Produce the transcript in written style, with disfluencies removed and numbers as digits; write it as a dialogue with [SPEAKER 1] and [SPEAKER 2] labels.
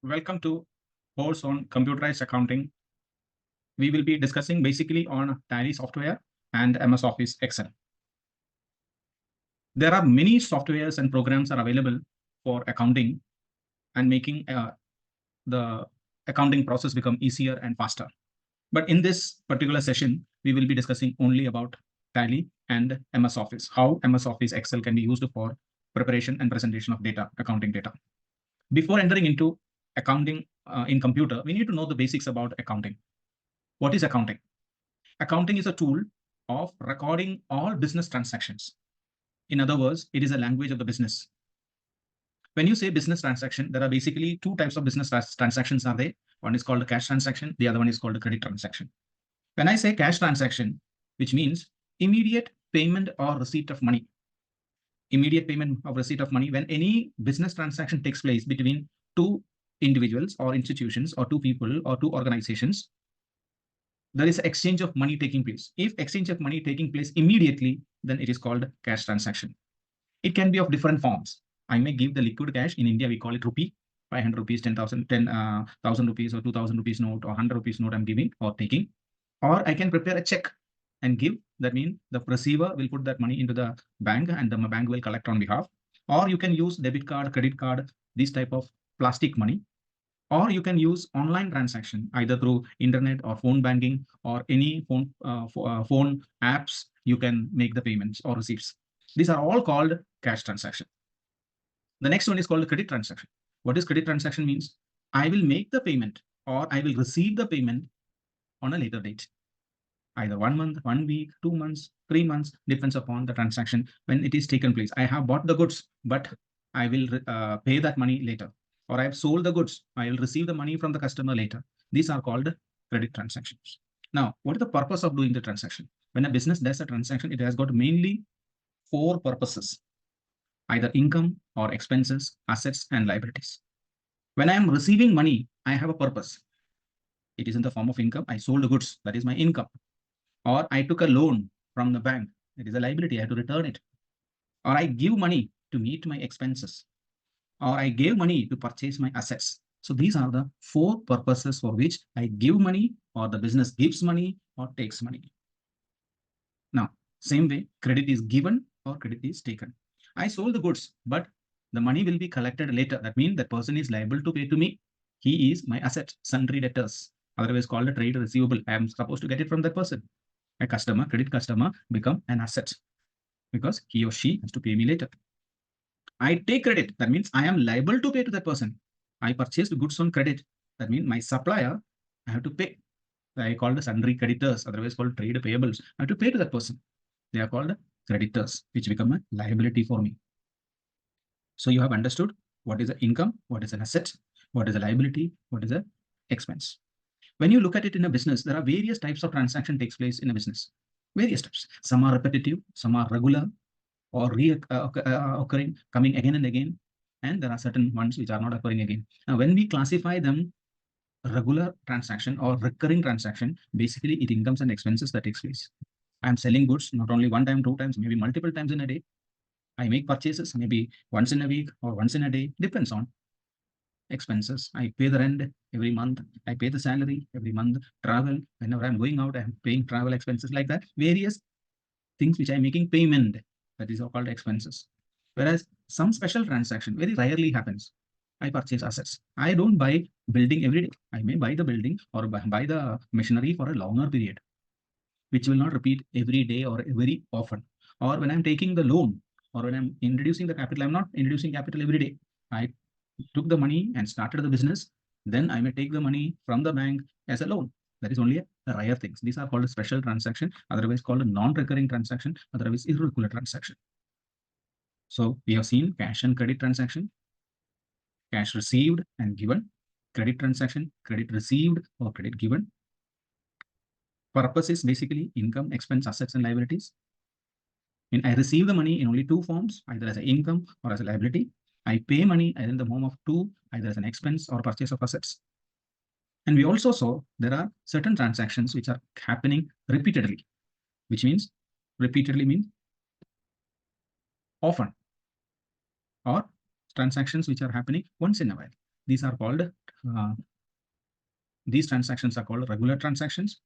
[SPEAKER 1] Welcome to course on computerized accounting. We will be discussing basically on Tally software and MS Office Excel. There are many softwares and programs are available for accounting and making the accounting process become easier and faster. But in this particular session, we will be discussing only about Tally and MS Office, how MS Office Excel can be used for preparation and presentation of data, accounting data. Before entering into accounting in computer, we need to know the basics about accounting. What is accounting? Accounting is a tool of recording all business transactions. In other words, it is a language of the business. When you say business transaction, there are basically two types of business transactions are there. One is called a cash transaction. The other one is called a credit transaction. When I say cash transaction, which means immediate payment or receipt of money, immediate payment of receipt of money, when any business transaction takes place between two individuals or institutions or two people or two organizations, there is exchange of money taking place. If exchange of money taking place immediately, then it is called cash transaction. It can be of different forms. I may give the liquid cash. In India, we call it rupee, 500 rupees, 10,000 rupees or 2,000 rupees note or 100 rupees note I'm giving or taking. Or I can prepare a check and give. That means the receiver will put that money into the bank and the bank will collect on behalf. Or you can use debit card, credit card, this type of plastic money. Or you can use online transaction either through internet or phone banking or any phone apps. You can make the payments or receipts. These are all called cash transaction. The next one is called credit transaction. What is credit transaction means? I will make the payment or I will receive the payment on a later date. Either 1 month, 1 week, 2 months, 3 months, depends upon the transaction when it is taken place. I have bought the goods, but I will pay that money later. Or I have sold the goods, I will receive the money from the customer later. These are called credit transactions. Now, what is the purpose of doing the transaction? When a business does a transaction, it has got mainly 4 purposes, either income or expenses, assets, and liabilities. When I am receiving money, I have a purpose. It is in the form of income. I sold the goods, that is my income. Or I took a loan from the bank, it is a liability, I have to return it. Or I give money to meet my expenses. Or I gave money to purchase my assets. So these are the 4 purposes for which I give money or the business gives money or takes money. Now, same way, credit is given or credit is taken. I sold the goods, but the money will be collected later. That means that person is liable to pay to me. He is my asset, sundry debtors, otherwise called a trade receivable. I am supposed to get it from that person. A customer, credit customer, become an asset because he or she has to pay me later. I take credit. That means I am liable to pay to that person. I purchased goods on credit. That means my supplier, I have to pay. I call the sundry creditors, otherwise called trade payables. I have to pay to that person. They are called creditors, which become a liability for me. So you have understood what is an income, what is an asset, what is a liability, what is an expense. When you look at it in a business, there are various types of transaction takes place in a business. Various types. Some are repetitive, some are regular or occurring, coming again and again. And there are certain ones which are not occurring again. Now, when we classify them regular transaction or recurring transaction, basically it incomes and expenses that takes place. I'm selling goods not only 1 time, 2 times, maybe multiple times in a day. I make purchases maybe once in a week or once in a day, depends on expenses. I pay the rent every month. I pay the salary every month. Travel, whenever I'm going out, I'm paying travel expenses like that. Various things which I'm making payment, that is called expenses. Whereas some special transaction very rarely happens. I purchase assets. I don't buy building every day. I may buy the building or buy the machinery for a longer period, which will not repeat every day or very often. Or when I'm taking the loan or when I'm introducing the capital, I'm not introducing capital every day. I took the money and started the business. Then I may take the money from the bank as a loan. That is only a rare things. These are called a special transaction, otherwise called a non-recurring transaction, otherwise irregular transaction. So we have seen cash and credit transaction, cash received and given, credit transaction, credit received or credit given. Purpose is basically income, expense, assets, and liabilities. And I receive the money in only 2 forms, either as an income or as a liability. I pay money either in the form of 2, either as an expense or purchase of assets. And we also saw there are certain transactions which are happening repeatedly, which means repeatedly means often, or transactions which are happening once in a while. These are called these transactions are called regular transactions,